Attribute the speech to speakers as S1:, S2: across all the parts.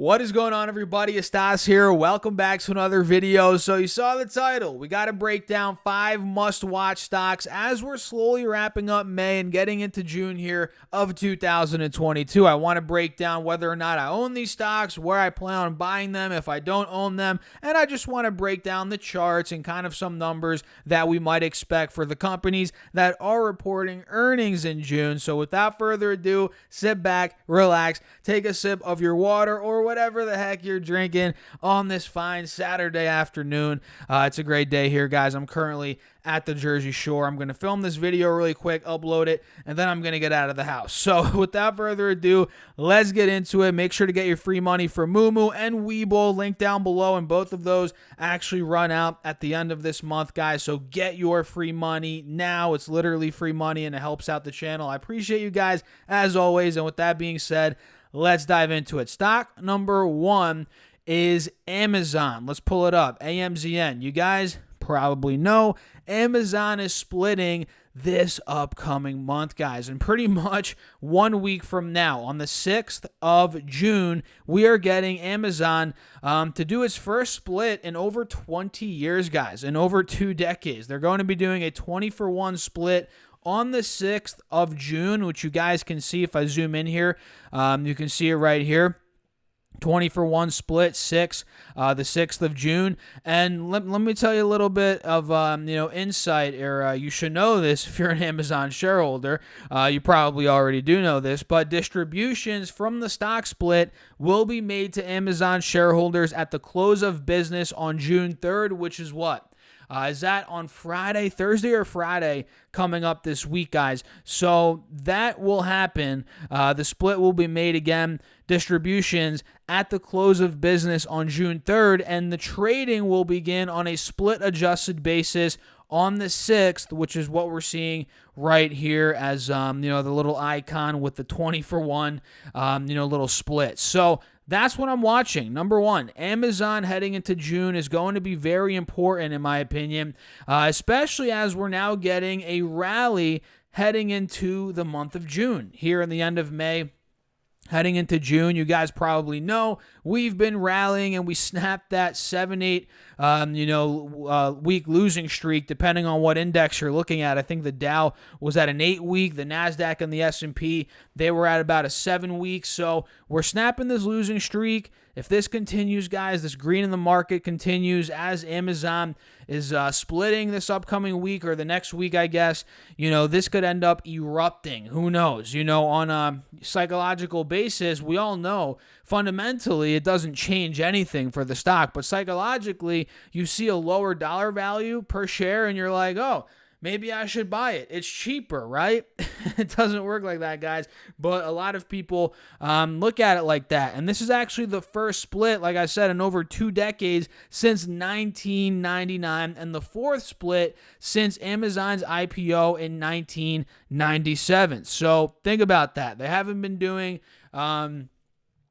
S1: What is going on, everybody? It's Stas here. Welcome back to another video. So you saw the title. We got to break down 5 must-watch stocks as we're slowly wrapping up May and getting into June here of 2022. I want to break down whether or not I own these stocks, where I plan on buying them if I don't own them, and I just want to break down the charts and kind of some numbers that we might expect for the companies that are reporting earnings in June. So without further ado, sit back, relax, take a sip of your water or whatever the heck you're drinking on this fine Saturday afternoon. It's a great day here, guys. I'm currently at the Jersey Shore. I'm going to film this video really quick, upload it, and then I'm going to get out of the house. So without further ado, let's get into it. Make sure to get your free money for Moomoo and Webull, link down below, and both of those actually run out at the end of this month, guys. So get your free money now. It's literally free money, and it helps out the channel. I appreciate you guys, as always, and with that being said, let's dive into it. Stock number 1 is Amazon. Let's pull it up. AMZN. You guys probably know Amazon is splitting this upcoming month, guys. And pretty much 1 week from now, on the 6th of June, we are getting Amazon to do its first split in over 20 years, guys, in over 2 decades. They're going to be doing a 20-for-1 split on the 6th of June, which you guys can see if I zoom in here. You can see it right here. 20-for-1 split, the 6th of June. And let me tell you a little bit of insight, or you should know this if you're an Amazon shareholder. You probably already do know this, but distributions from the stock split will be made to Amazon shareholders at the close of business on June 3rd, which is what? Is that on Friday, Thursday or Friday coming up this week, guys? So that will happen. The split will be made again, distributions at the close of business on June 3rd, and the trading will begin on a split-adjusted basis on the 6th, which is what we're seeing right here as, the little icon with the 20-for-1, little split. So that's what I'm watching. Number 1, Amazon heading into June is going to be very important, in my opinion, especially as we're now getting a rally heading into the month of June. Here in the end of May, heading into June, you guys probably know we've been rallying and we snapped that 7-8 week losing streak, depending on what index you're looking at. I think the Dow was at an 8-week, the Nasdaq and the S&P, they were at about a 7-week. So we're snapping this losing streak. If this continues, guys, this green in the market continues as Amazon is splitting this upcoming week or the next week, I guess, this could end up erupting. Who knows? On a psychological basis, we all know fundamentally it doesn't change anything for the stock, but psychologically you see a lower dollar value per share and you're like, oh, maybe I should buy it. It's cheaper, right? It doesn't work like that, guys. But a lot of people look at it like that. And this is actually the first split, like I said, in over 2 decades since 1999, and the 4th split since Amazon's IPO in 1997. So think about that. They haven't been doing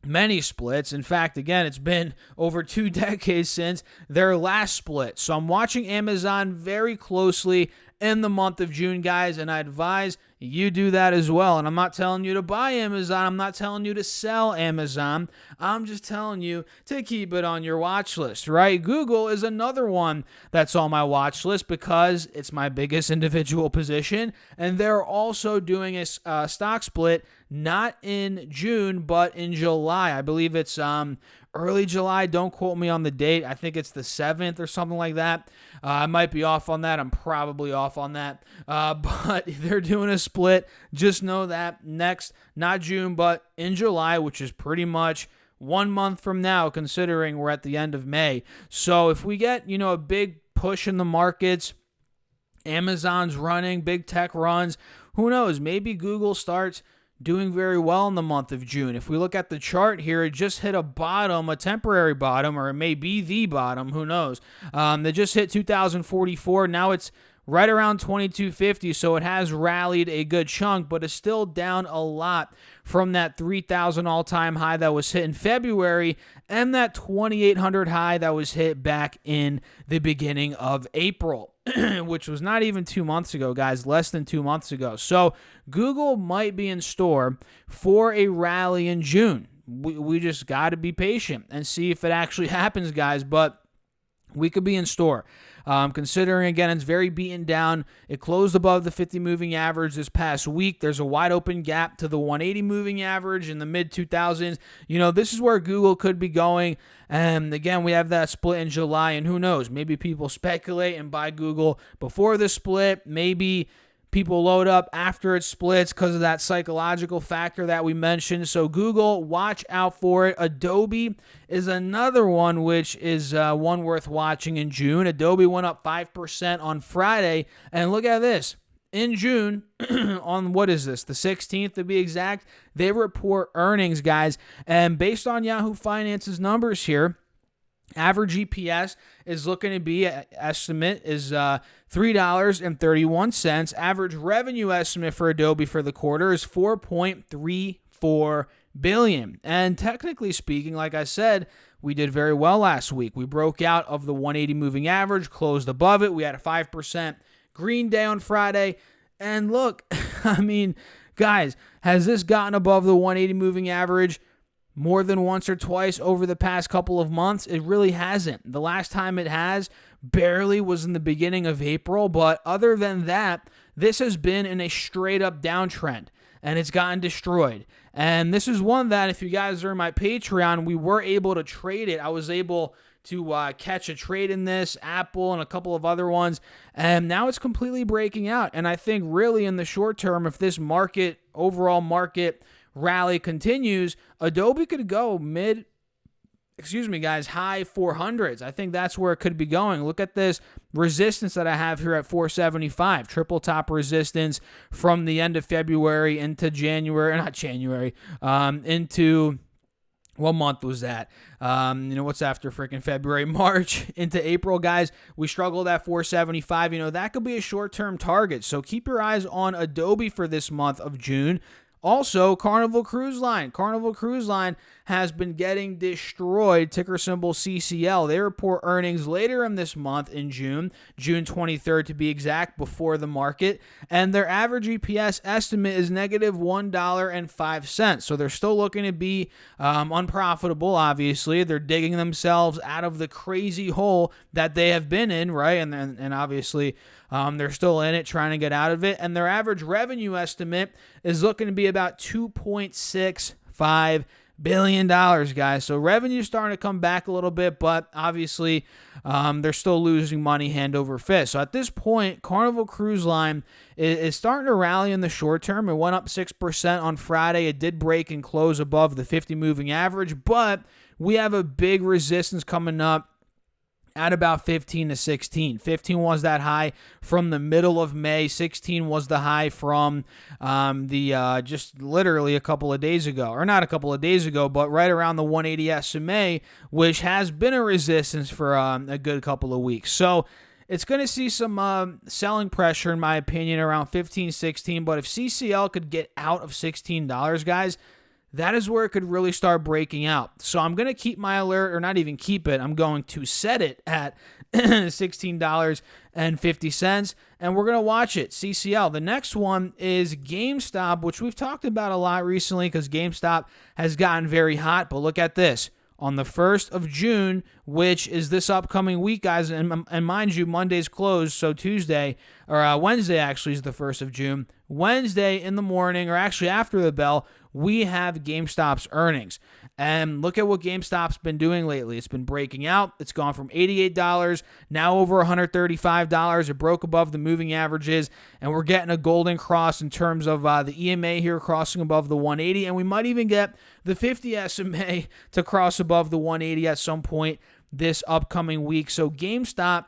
S1: many splits. In fact, again, it's been over 2 decades since their last split. So I'm watching Amazon very closely in the month of June, guys, and I advise you do that as well. And I'm not telling you to buy Amazon. I'm not telling you to sell Amazon. I'm just telling you to keep it on your watch list, right? Google is another one that's on my watch list because it's my biggest individual position, and they're also doing a stock split not in June, but in July. I believe it's early July. Don't quote me on the date. I think it's the 7th or something like that. I might be off on that. I'm probably off on that. But they're doing a split. Just know that next, not June, but in July, which is pretty much 1 month from now, considering we're at the end of May. So if we get, a big push in the markets, Amazon's running, big tech runs, who knows? Maybe Google starts doing very well in the month of June. If we look at the chart here, it just hit a bottom, a temporary bottom, or it may be the bottom, who knows. They just hit 2,044. Now it's right around 2,250, so it has rallied a good chunk, but it's still down a lot from that 3,000 all-time high that was hit in February and that 2,800 high that was hit back in the beginning of April, which was not even 2 months ago, guys, less than 2 months ago. So Google might be in store for a rally in June. we just got to be patient and see if it actually happens, guys. But we could be in store. Considering, again, it's very beaten down. It closed above the 50 moving average this past week. There's a wide open gap to the 180 moving average in the mid-2000s. This is where Google could be going. And again, we have that split in July, and who knows? Maybe people speculate and buy Google before the split. Maybe people load up after it splits because of that psychological factor that we mentioned. So Google, watch out for it. Adobe is another one, which is one worth watching in June. Adobe went up 5% on Friday. And look at this. In June, on what is this, the 16th to be exact, they report earnings, guys. And based on Yahoo Finance's numbers here, average EPS is looking to be, estimate is $3.31. Average revenue estimate for Adobe for the quarter is $4.34 billion. And technically speaking, like I said, we did very well last week. We broke out of the 180 moving average, closed above it. We had a 5% green day on Friday. And look, I mean, guys, has this gotten above the 180 moving average more than once or twice over the past couple of months? It really hasn't. The last time it has barely was in the beginning of April, but other than that, this has been in a straight up downtrend, and it's gotten destroyed. And this is one that, if you guys are in my Patreon, we were able to trade it. I was able to catch a trade in this, Apple and a couple of other ones, and now it's completely breaking out. And I think really in the short term, if this overall market rally continues, Adobe could go high 400s. I think that's where it could be going. Look at this resistance that I have here at 475, triple top resistance from the end of February into into what month was that? What's after freaking February? March into April, guys. We struggled at 475. That could be a short-term target. So keep your eyes on Adobe for this month of June. Also, Carnival Cruise Line. Carnival Cruise Line has been getting destroyed, ticker symbol CCL. They report earnings later in this month in June 23rd to be exact, before the market. And their average EPS estimate is negative $1.05. So they're still looking to be unprofitable, obviously. They're digging themselves out of the crazy hole that they have been in, right? And obviously, they're still in it, trying to get out of it. And their average revenue estimate is looking to be about $2.65 billion, guys. So revenue's starting to come back a little bit, but obviously they're still losing money hand over fist. So at this point, Carnival Cruise Line is starting to rally in the short term. It went up 6% on Friday. It did break and close above the 50 moving average, but we have a big resistance coming up at about 15 to 16. 15 was that high from the middle of May. 16 was the high from just literally a couple of days ago. Or not a couple of days ago, but right around the 180 SMA, which has been a resistance for a good couple of weeks. So it's going to see some selling pressure, in my opinion, around 15, 16. But if CCL could get out of $16, guys, that is where it could really start breaking out. So I'm going to keep my alert, or not even keep it. I'm going to set it at $16.50, and we're going to watch it, CCL. The next one is GameStop, which we've talked about a lot recently because GameStop has gotten very hot. But look at this. On the 1st of June, which is this upcoming week, guys, and mind you, Monday's closed, so Wednesday actually is the 1st of June. Wednesday in the morning, or actually after the bell, we have GameStop's earnings. And look at what GameStop's been doing lately. It's been breaking out. It's gone from $88, now over $135. It broke above the moving averages, and we're getting a golden cross in terms of the EMA here crossing above the 180, and we might even get the 50 SMA to cross above the 180 at some point this upcoming week. So GameStop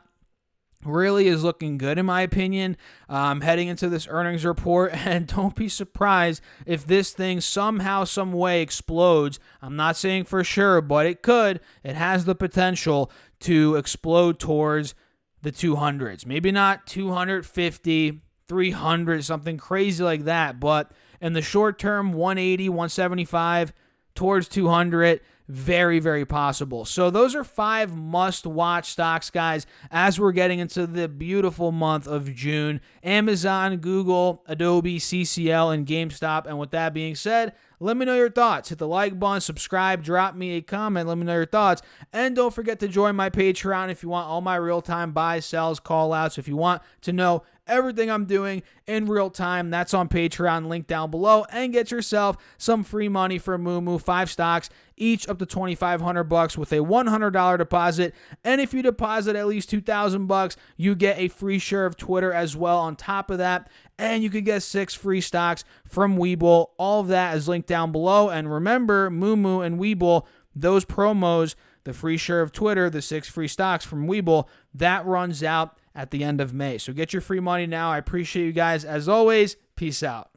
S1: really is looking good, in my opinion, heading into this earnings report. And don't be surprised if this thing somehow, some way explodes. I'm not saying for sure, but it could. It has the potential to explode towards the 200s. Maybe not 250, 300, something crazy like that. But in the short term, 180, 175 towards 200, very, very possible. So those are 5 must-watch stocks, guys, as we're getting into the beautiful month of June. Amazon, Google, Adobe, CCL, and GameStop. And with that being said, Let me know your thoughts. Hit the like button, subscribe, drop me a comment. Let me know your thoughts. And don't forget to join my Patreon if you want all my real-time buys, sells, call-outs. If you want to know everything I'm doing in real time, that's on Patreon, link down below, and get yourself some free money for Moo, 5 stocks, each up to $2,500 with a $100 deposit. And if you deposit at least $2,000, you get a free share of Twitter as well on top of that. And you can get 6 free stocks from Webull. All of that is linked down below. And remember, Moo and Webull, those promos, the free share of Twitter, the 6 free stocks from Webull, that runs out at the end of May. So get your free money now. I appreciate you guys. As always, peace out.